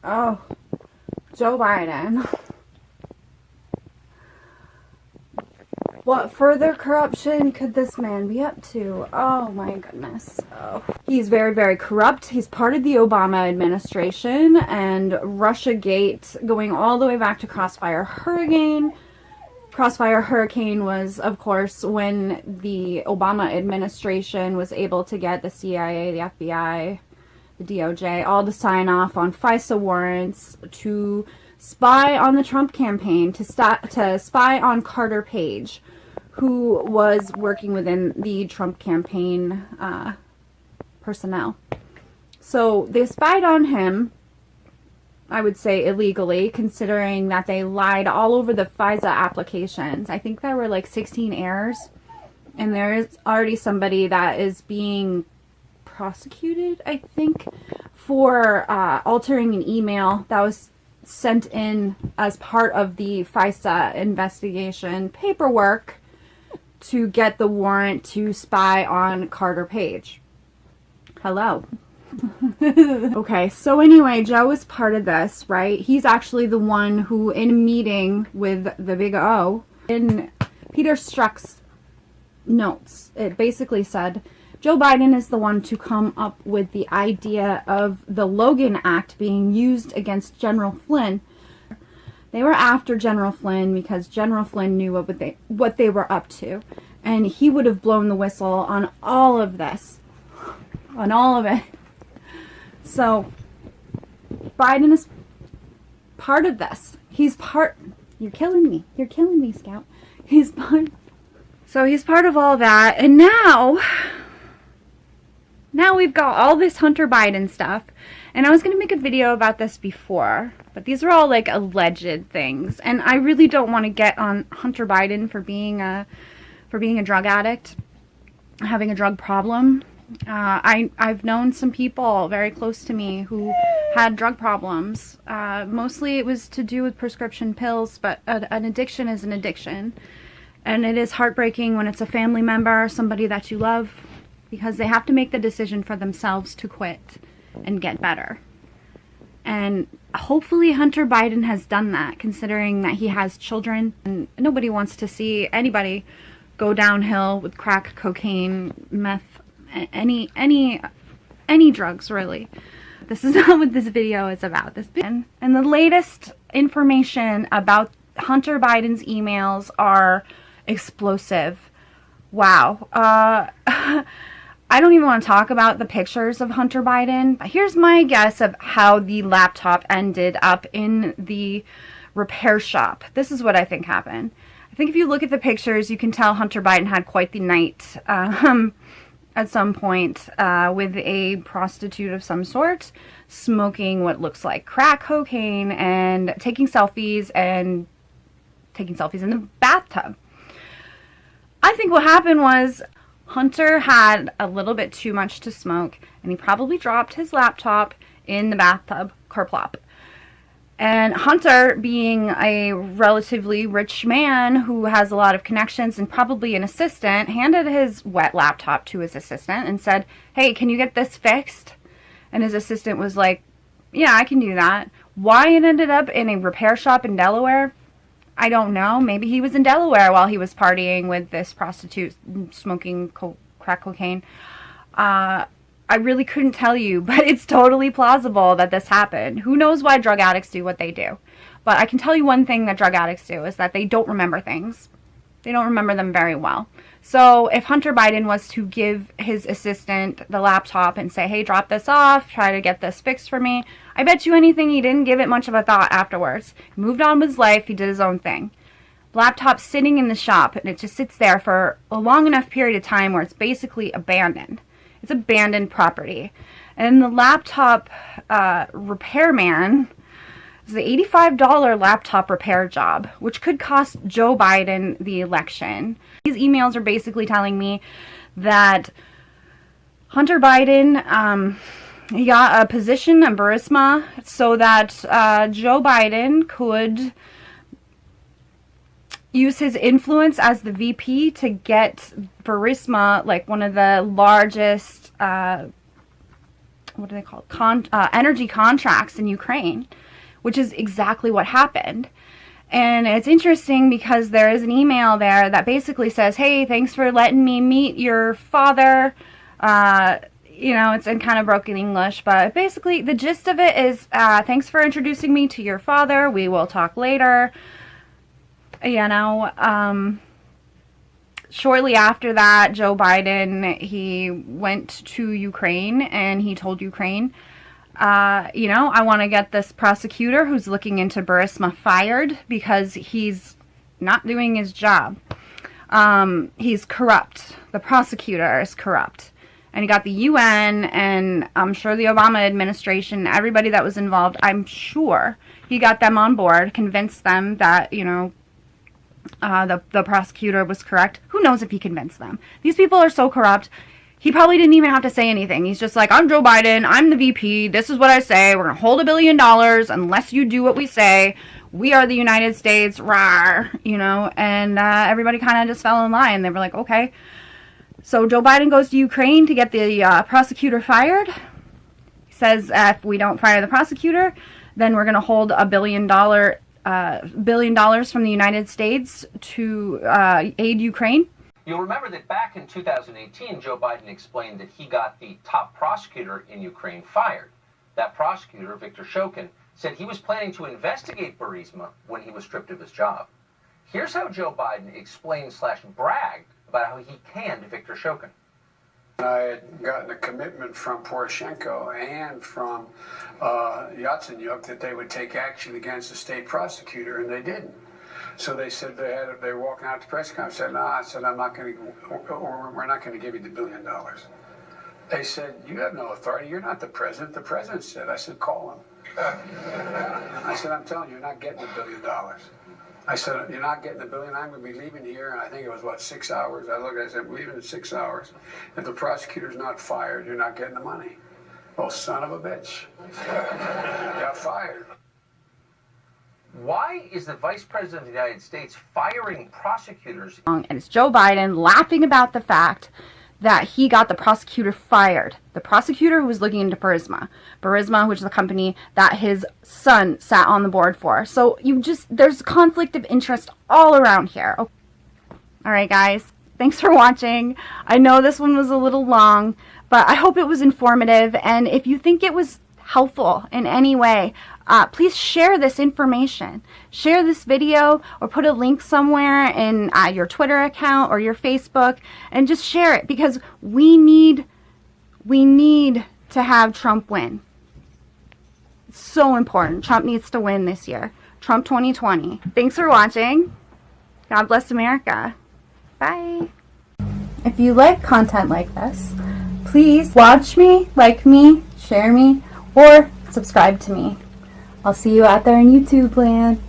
Oh, Joe Biden. What further corruption could this man be up to? Oh my goodness. Oh. He's very, very corrupt. He's part of the Obama administration and Russiagate going all the way back to Crossfire Hurricane. Crossfire Hurricane was, of course, when the Obama administration was able to get the CIA, the FBI, the DOJ, all to sign off on FISA warrants to spy on the Trump campaign, to spy on Carter Page, who was working within the Trump campaign personnel. So they spied on him, I would say illegally, considering that they lied all over the FISA applications. I think there were like 16 errors, and there is already somebody that is being prosecuted, I think, for altering an email that was sent in as part of the FISA investigation paperwork to get the warrant to spy on Carter Page. Hello. Okay, so anyway, Joe is part of this, right? He's actually the one who, in a meeting with the Big O, in Peter Strzok's notes, it basically said, Joe Biden is the one to come up with the idea of the Logan Act being used against General Flynn. They were after General Flynn because General Flynn knew what they were up to. And he would have blown the whistle on all of this. On all of it. So, Biden is part of this. He's part... You're killing me. You're killing me, Scout. He's part... So he's part of all that. And now we've got all this Hunter Biden stuff. And I was going to make a video about this before, but these are all like alleged things. And I really don't want to get on Hunter Biden for being a drug addict, having a drug problem. I've known some people very close to me who had drug problems. Mostly it was to do with prescription pills, but an addiction is an addiction. And it is heartbreaking when it's a family member, somebody that you love, because they have to make the decision for themselves to quit and get better. And hopefully Hunter Biden has done that, considering that he has children, and nobody wants to see anybody go downhill with crack, cocaine, meth, any drugs, really. This is not what this video is about. And the latest information about Hunter Biden's emails are explosive. Wow. I don't even want to talk about the pictures of Hunter Biden, but here's my guess of how the laptop ended up in the repair shop. This is what I think happened. I think if you look at the pictures, you can tell Hunter Biden had quite the night at some point with a prostitute of some sort, smoking what looks like crack cocaine and taking selfies in the bathtub. I think what happened was Hunter had a little bit too much to smoke, and he probably dropped his laptop in the bathtub, kerplop. And Hunter, being a relatively rich man who has a lot of connections and probably an assistant, handed his wet laptop to his assistant and said, "Hey, can you get this fixed?" And his assistant was like, "Yeah, I can do that." Why it ended up in a repair shop in Delaware, I don't know. Maybe he was in Delaware while he was partying with this prostitute smoking crack cocaine. I really couldn't tell you, but it's totally plausible that this happened. Who knows why drug addicts do what they do? But I can tell you one thing that drug addicts do is that they don't remember things. They don't remember them very well. So if Hunter Biden was to give his assistant the laptop and say, "Hey, drop this off, try to get this fixed for me," I bet you anything he didn't give it much of a thought afterwards. He moved on with his life, he did his own thing. The laptop's sitting in the shop, and it just sits there for a long enough period of time where it's basically abandoned. It's abandoned property. And the laptop repairman is the $85 laptop repair job, which could cost Joe Biden the election. These emails are basically telling me that Hunter Biden, he got a position at Burisma so that Joe Biden could use his influence as the VP to get Burisma, like one of the largest what do they call it? Energy contracts in Ukraine, which is exactly what happened. And it's interesting because there is an email there that basically says, hey, thanks for letting me meet your father. You know, it's in kind of broken English, but basically the gist of it is, thanks for introducing me to your father. We will talk later. You know, shortly after that, Joe Biden, he went to Ukraine and he told Ukraine, you know, I want to get this prosecutor who's looking into Burisma fired because he's not doing his job. He's corrupt. The prosecutor is corrupt. And he got the UN and I'm sure the Obama administration, everybody that was involved, I'm sure he got them on board, convinced them that, you know, the prosecutor was correct. Who knows if he convinced them? These people are so corrupt. He probably didn't even have to say anything. He's just like, I'm Joe Biden. I'm the VP. This is what I say. We're going to hold $1 billion unless you do what we say. We are the United States. Rawr, you know, and everybody kind of just fell in line. They were like, okay. So Joe Biden goes to Ukraine to get the prosecutor fired. He says, if we don't fire the prosecutor, then we're going to hold $1 billion from the United States to aid Ukraine. You'll remember that back in 2018, Joe Biden explained that he got the top prosecutor in Ukraine fired. That prosecutor, Viktor Shokin, said he was planning to investigate Burisma when he was stripped of his job. Here's how Joe Biden explained/bragged about how he canned Viktor Shokin. I had gotten a commitment from Poroshenko and from Yatsenyuk that they would take action against the state prosecutor, and they didn't. So they said they were walking out to press conference. I said, no, I said, I'm not going to, we're not going to give you the $1 billion. They said, you have no authority. You're not the president. The president said. I said, call him. I said, I'm telling you, you're not getting the $1 billion. I said, you're not getting the $1 billion. I'm going to be leaving here. And I think it was, what, 6 hours? I looked, I said, I'm leaving in 6 hours. If the prosecutor's not fired, you're not getting the money. Oh, son of a bitch. Got fired. Why is the Vice President of the United States firing prosecutors? And it's Joe Biden laughing about the fact that he got the prosecutor fired. The prosecutor who was looking into Burisma. Burisma, which is the company that his son sat on the board for. So there's conflict of interest all around here. Okay. All right, guys. Thanks for watching. I know this one was a little long, but I hope it was informative. And if you think it was helpful in any way, please share this information. Share this video or put a link somewhere in your Twitter account or your Facebook and just share it because we need to have Trump win. It's so important. Trump needs to win this year. Trump 2020. Thanks for watching. God bless America. Bye. If you like content like this, please watch me, like me, share me, or subscribe to me. I'll see you out there in YouTube land.